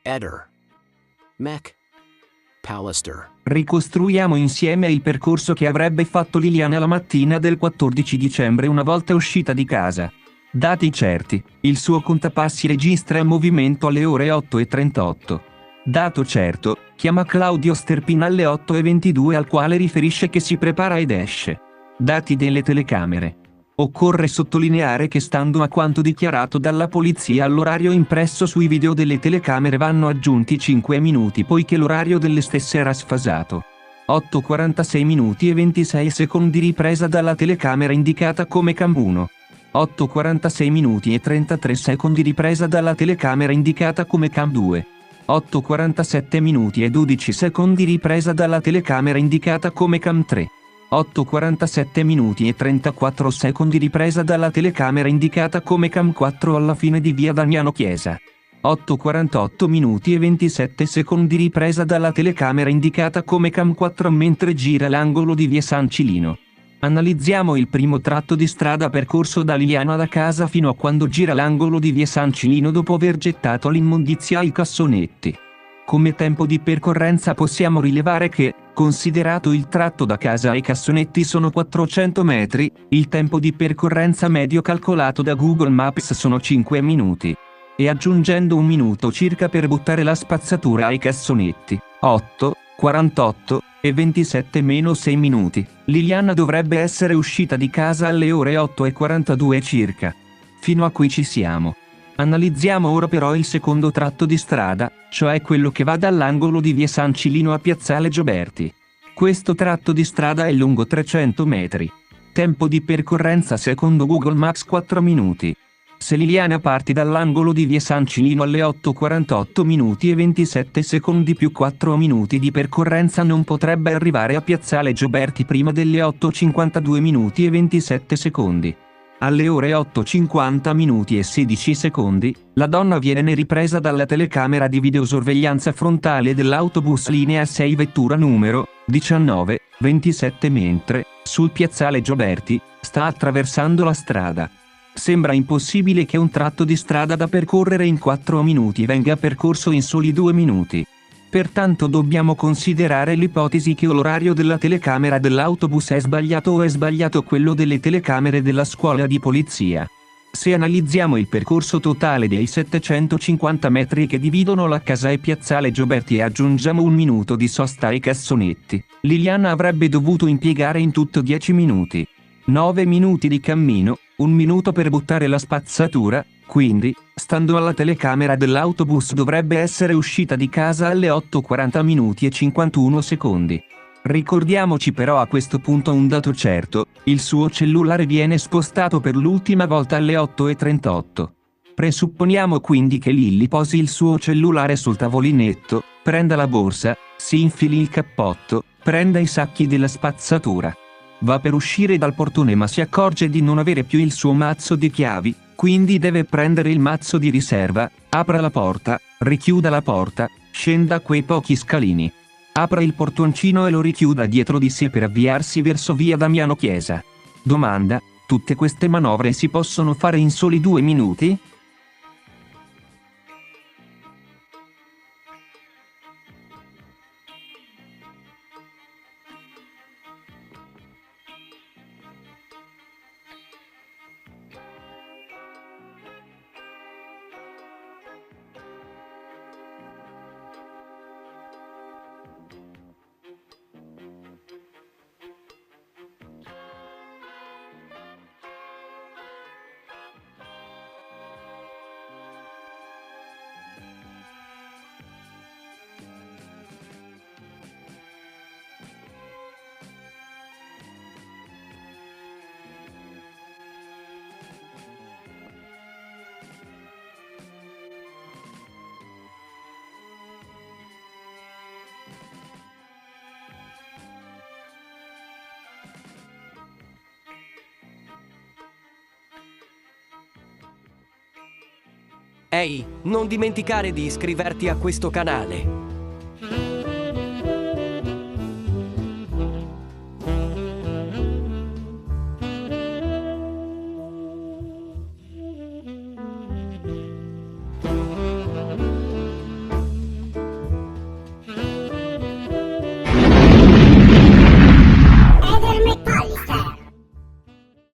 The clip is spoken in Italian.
Eder. Mac. Pallister. Ricostruiamo insieme il percorso che avrebbe fatto Liliana la mattina del 14 dicembre una volta uscita di casa. Dati certi, il suo contapassi registra il movimento alle ore 8:38. Dato certo, chiama Claudio Sterpin alle 8:22 al quale riferisce che si prepara ed esce. Dati delle telecamere. Occorre sottolineare che stando a quanto dichiarato dalla polizia all'orario impresso sui video delle telecamere vanno aggiunti 5 minuti poiché l'orario delle stesse era sfasato. 8:46 minuti e 26 secondi ripresa dalla telecamera indicata come cam 1. 8:46 minuti e 33 secondi ripresa dalla telecamera indicata come cam 2. 8:47 minuti e 12 secondi ripresa dalla telecamera indicata come cam 3. 8:47 minuti e 34 secondi ripresa dalla telecamera indicata come cam 4 alla fine di via Damiano Chiesa. 8:48 minuti e 27 secondi ripresa dalla telecamera indicata come cam 4 mentre gira l'angolo di via San Cilino. Analizziamo il primo tratto di strada percorso da Liliana da casa fino a quando gira l'angolo di via San Cilino dopo aver gettato l'immondizia ai cassonetti. Come tempo di percorrenza possiamo rilevare che, considerato il tratto da casa ai cassonetti sono 400 metri, il tempo di percorrenza medio calcolato da Google Maps sono 5 minuti. E aggiungendo un minuto circa per buttare la spazzatura ai cassonetti, 8, 48 e 27 meno 6 minuti, Liliana dovrebbe essere uscita di casa alle ore 8:42 circa. Fino a qui ci siamo. Analizziamo ora però il secondo tratto di strada, cioè quello che va dall'angolo di via San Cilino a piazzale Gioberti. Questo tratto di strada è lungo 300 metri. Tempo di percorrenza secondo Google Maps 4 minuti. Se Liliana parte dall'angolo di via San Cilino alle 8:48 minuti e 27 secondi più 4 minuti di percorrenza non potrebbe arrivare a piazzale Gioberti prima delle 8:52 minuti e 27 secondi. Alle ore 8:50 minuti e 16 secondi, la donna viene ripresa dalla telecamera di videosorveglianza frontale dell'autobus linea 6 vettura numero 1927 mentre, sul piazzale Gioberti, sta attraversando la strada. Sembra impossibile che un tratto di strada da percorrere in 4 minuti venga percorso in soli 2 minuti. Pertanto dobbiamo considerare l'ipotesi che l'orario della telecamera dell'autobus è sbagliato o è sbagliato quello delle telecamere della scuola di polizia. Se analizziamo il percorso totale dei 750 metri che dividono la casa e piazzale Gioberti e aggiungiamo un minuto di sosta ai cassonetti, Liliana avrebbe dovuto impiegare in tutto 10 minuti. 9 minuti di cammino, 1 minuto per buttare la spazzatura, quindi, stando alla telecamera dell'autobus dovrebbe essere uscita di casa alle 8:40 minuti e 51 secondi. Ricordiamoci però a questo punto un dato certo, il suo cellulare viene spostato per l'ultima volta alle 8:38. Presupponiamo quindi che Lilly posi il suo cellulare sul tavolinetto, prenda la borsa, si infili il cappotto, prenda i sacchi della spazzatura. Va per uscire dal portone ma si accorge di non avere più il suo mazzo di chiavi, quindi deve prendere il mazzo di riserva, apra la porta, richiuda la porta, scenda quei pochi scalini. Apra il portoncino e lo richiuda dietro di sé per avviarsi verso via Damiano Chiesa. Domanda: tutte queste manovre si possono fare in soli 2 minuti? Ehi, non dimenticare di iscriverti a questo canale.